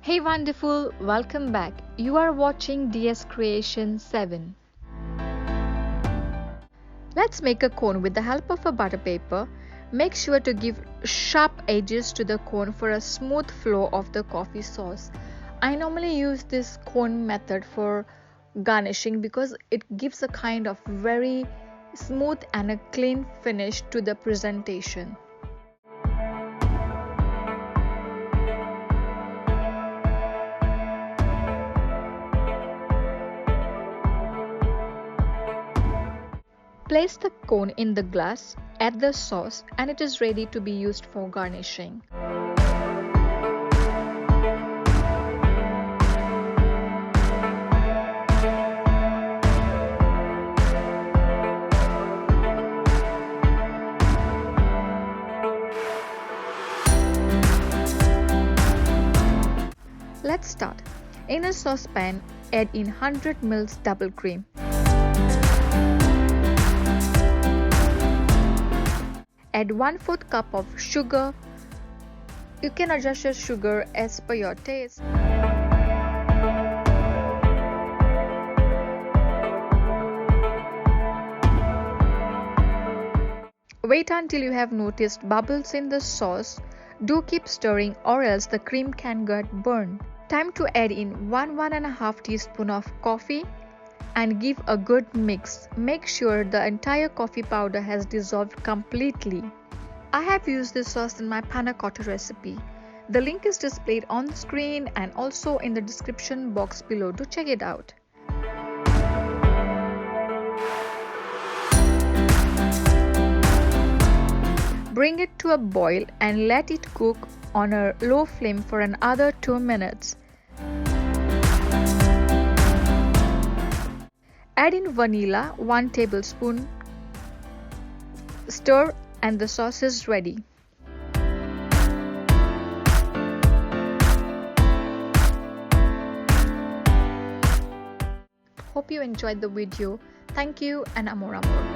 Hey wonderful, welcome back. You are watching DS Creation 7. Let's make a cone with the help of a butter paper. Make sure to give sharp edges to the cone for a smooth flow of the coffee sauce. I normally use this cone method for garnishing because it gives a kind of very smooth and a clean finish to the presentation. Place the cone in the glass, add the sauce, and it is ready to be used for garnishing. Let's start. In a saucepan, add in 100 ml double cream. Add 1/4 cup of sugar. You can adjust your sugar as per your taste. Wait until you have noticed bubbles in the sauce. Do keep stirring or else the cream can get burned. Time to add in 1–1.5 teaspoon of coffee and give a good mix. Make sure the entire coffee powder has dissolved completely. I have used this sauce in my Panna cotta recipe. The link is displayed on the screen and also in the description box below to check it out. Bring it to a boil and let it cook on a low flame for another 2 minutes. Add in vanilla 1 tablespoon. Stir and the sauce is ready. Hope you enjoyed the video. Thank you and amor amor.